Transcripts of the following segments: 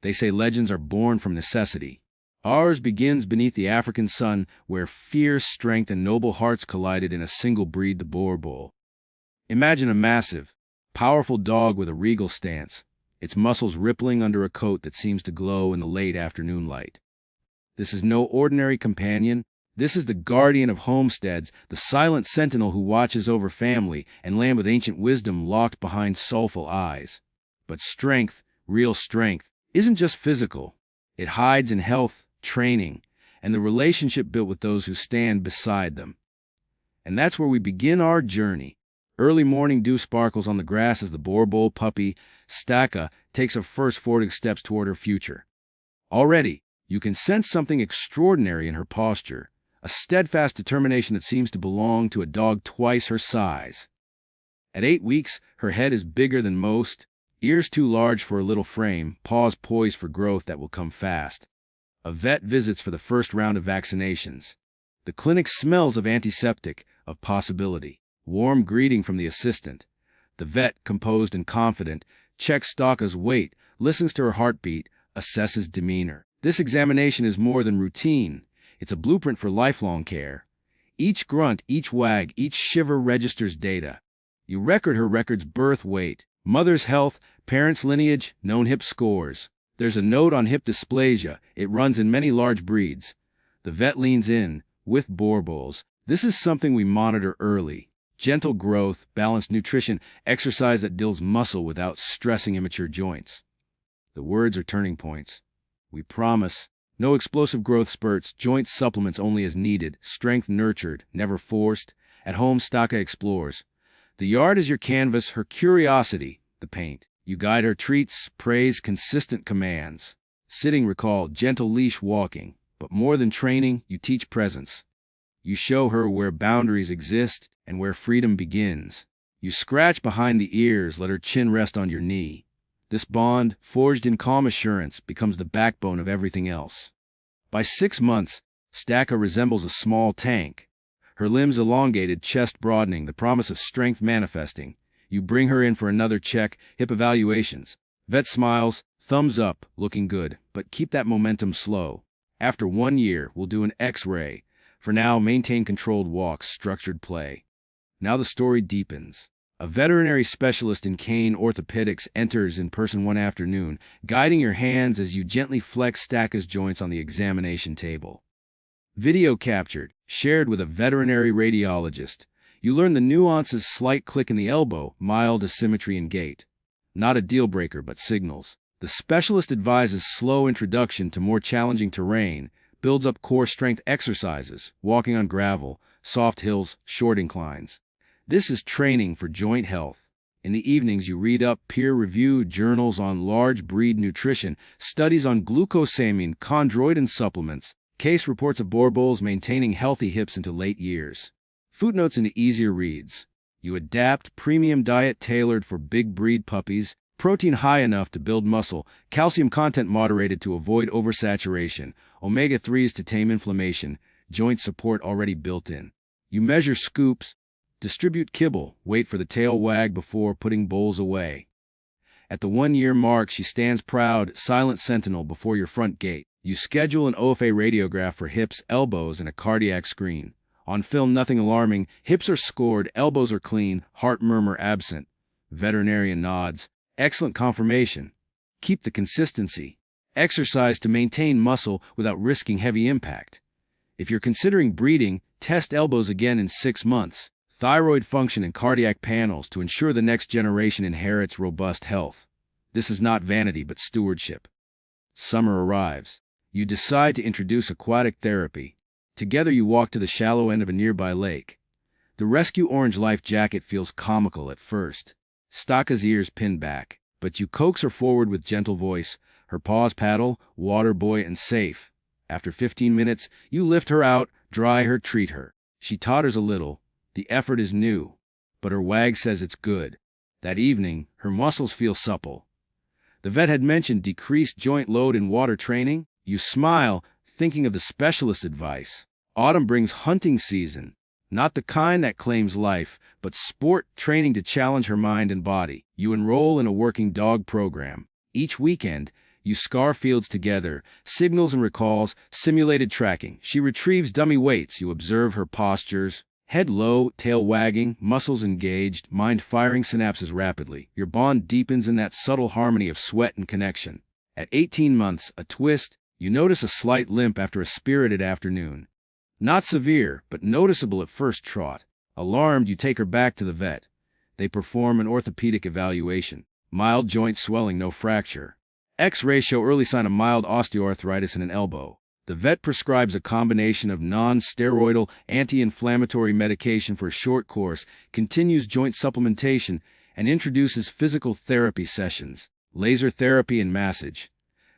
They say legends are born from necessity. Ours begins beneath the African sun, where fierce strength and noble hearts collided in a single breed, the Boerboel. Imagine a massive, powerful dog with a regal stance, its muscles rippling under a coat that seems to glow in the late afternoon light. This is no ordinary companion. This is the guardian of homesteads, the silent sentinel who watches over family and land with ancient wisdom locked behind soulful eyes. But strength, real strength, isn't just physical. It hides in health, training, and the relationship built with those who stand beside them. And that's where we begin our journey. Early morning dew sparkles on the grass as the boerboel puppy, Staka, takes her first forward steps toward her future. Already, you can sense something extraordinary in her posture, a steadfast determination that seems to belong to a dog twice her size. At 8 weeks, her head is bigger than most, ears too large for a little frame, paws poised for growth that will come fast. A vet visits for the first round of vaccinations. The clinic smells of antiseptic, of possibility. Warm greeting from the assistant. The vet, composed and confident, checks Staka's weight, listens to her heartbeat, assesses demeanor. This examination is more than routine. It's a blueprint for lifelong care. Each grunt, each wag, each shiver registers data. You record her record's birth weight, mother's health, parents' lineage, known hip scores. There's a note on hip dysplasia. It runs in many large breeds. The vet leans in. With boerboels, this is something we monitor early. Gentle growth, balanced nutrition, exercise that builds muscle without stressing immature joints. The words are turning points. We promise. No explosive growth spurts, joint supplements only as needed, strength nurtured, never forced. At home, Staka explores. The yard is your canvas, her curiosity, the paint. You guide her treats, praise, consistent commands. Sitting, recall, gentle leash walking. But more than training, you teach presence. You show her where boundaries exist and where freedom begins. You scratch behind the ears, let her chin rest on your knee. This bond, forged in calm assurance, becomes the backbone of everything else. By 6 months, Staka resembles a small tank. Her limbs elongated, chest broadening, the promise of strength manifesting. You bring her in for another check, hip evaluations. Vet smiles, thumbs up, looking good, but keep that momentum slow. After 1 year, we'll do an X-ray. For now, maintain controlled walks, structured play. Now the story deepens. A veterinary specialist in canine orthopedics enters in person one afternoon, guiding your hands as you gently flex Staka's joints on the examination table. Video captured, shared with a veterinary radiologist. You learn the nuances: slight click in the elbow, mild asymmetry in gait. Not a deal breaker, but signals. The specialist advises slow introduction to more challenging terrain, builds up core strength exercises, walking on gravel, soft hills, short inclines. This is training for joint health. In the evenings, you read up peer-reviewed journals on large breed nutrition, studies on glucosamine, chondroitin supplements, case reports of boerboels maintaining healthy hips into late years. Footnotes into easier reads. You adapt premium diet tailored for big breed puppies, protein high enough to build muscle, calcium content moderated to avoid oversaturation, omega-3s to tame inflammation, joint support already built in. You measure scoops, distribute kibble, wait for the tail wag before putting bowls away. At the 1-year mark, she stands proud, silent sentinel before your front gate. You schedule an OFA radiograph for hips, elbows, and a cardiac screen. On film, nothing alarming. Hips are scored, elbows are clean, heart murmur absent. Veterinarian nods. Excellent confirmation. Keep the consistency. Exercise to maintain muscle without risking heavy impact. If you're considering breeding, test elbows again in 6 months. Thyroid function and cardiac panels to ensure the next generation inherits robust health. This is not vanity but stewardship. Summer arrives. You decide to introduce aquatic therapy. Together you walk to the shallow end of a nearby lake. The rescue orange life jacket feels comical at first. Staka's ears pin back, but you coax her forward with gentle voice. Her paws paddle, water buoyant and safe. After 15 minutes, you lift her out, dry her, treat her. She totters a little. The effort is new, but her wag says it's good. That evening, her muscles feel supple. The vet had mentioned decreased joint load in water training. You smile, thinking of the specialist advice. Autumn brings hunting season, not the kind that claims life, but sport training to challenge her mind and body. You enroll in a working dog program. Each weekend, You scar fields together, signals and recalls, simulated tracking. She retrieves dummy weights. You observe her postures. Head low, tail wagging, muscles engaged, mind firing synapses rapidly. Your bond deepens in that subtle harmony of sweat and connection. At 18 months, a twist, you notice a slight limp after a spirited afternoon. Not severe, but noticeable at first trot. Alarmed, you take her back to the vet. They perform an orthopedic evaluation. Mild joint swelling, no fracture. X-rays show early sign of mild osteoarthritis in an elbow. The vet prescribes a combination of non-steroidal anti-inflammatory medication for a short course, continues joint supplementation, and introduces physical therapy sessions, laser therapy and massage.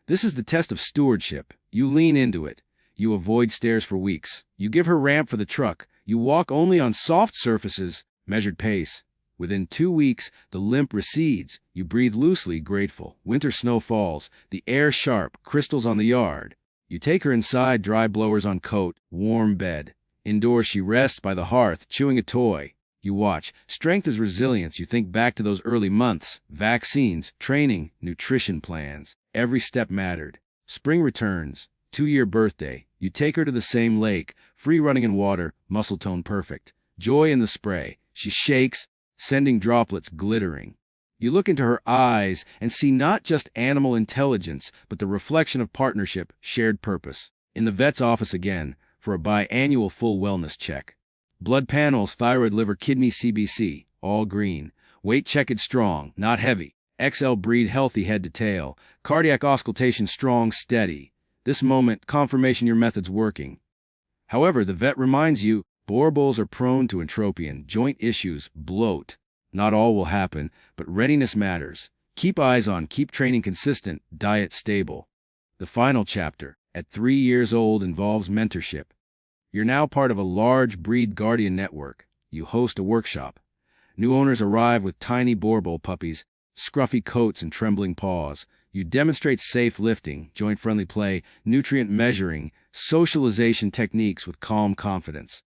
This is the test of stewardship. You lean into it. You avoid stairs for weeks. You give her ramp for the truck. You walk only on soft surfaces, measured pace. Within 2 weeks, the limp recedes. You breathe loosely, grateful. Winter snow falls. The air sharp, crystals on the yard. You take her inside, dry blowers on coat, warm bed. Indoors, she rests by the hearth, chewing a toy. You watch. Strength is resilience. You think back to those early months. Vaccines, training, nutrition plans. Every step mattered. Spring returns. 2-year birthday. You take her to the same lake. Free running in water. Muscle tone perfect. Joy in the spray. She shakes, sending droplets glittering. You look into her eyes and see not just animal intelligence, but the reflection of partnership, shared purpose. In the vet's office again, for a biannual full wellness check. Blood panels, thyroid, liver, kidney, CBC, all green. Weight checked strong, not heavy. XL breed, healthy head to tail. Cardiac auscultation strong, steady. This moment, confirmation your method's working. However, the vet reminds you, Boerboels are prone to entropion, joint issues, bloat. Not all will happen, but readiness matters. Keep eyes on, keep training consistent, diet stable. The final chapter, at 3 years old, involves mentorship. You're now part of a large breed guardian network. You host a workshop. New owners arrive with tiny Boerboel puppies, scruffy coats and trembling paws. You demonstrate safe lifting, joint-friendly play, nutrient measuring, socialization techniques with calm confidence.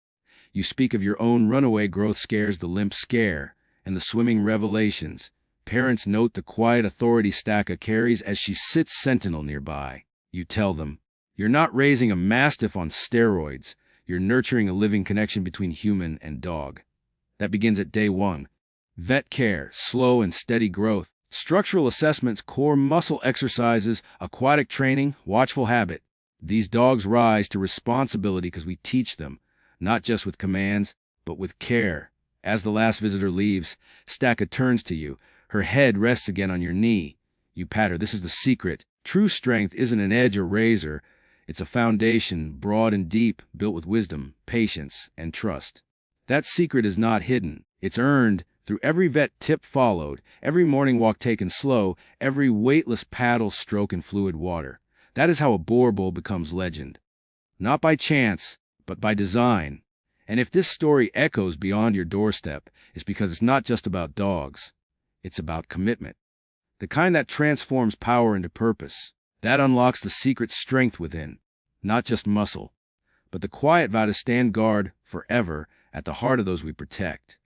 You speak of your own runaway growth scares, the limp scare, and the swimming revelations. Parents note the quiet authority Staka carries as she sits sentinel nearby. You tell them, you're not raising a mastiff on steroids. You're nurturing a living connection between human and dog. That begins at day 1. Vet care, slow and steady growth, structural assessments, core muscle exercises, aquatic training, watchful habit. These dogs rise to responsibility because we teach them, not just with commands, but with care. As the last visitor leaves, Staka turns to you. Her head rests again on your knee. You pat her. This is the secret. True strength isn't an edge or razor. It's a foundation, broad and deep, built with wisdom, patience, and trust. That secret is not hidden. It's earned through every vet tip followed, every morning walk taken slow, every weightless paddle stroke in fluid water. That is how a Boerboel becomes legend. Not by chance, but by design. And if this story echoes beyond your doorstep, it's because it's not just about dogs. It's about commitment. The kind that transforms power into purpose. That unlocks the secret strength within. Not just muscle, but the quiet vow to stand guard forever at the heart of those we protect.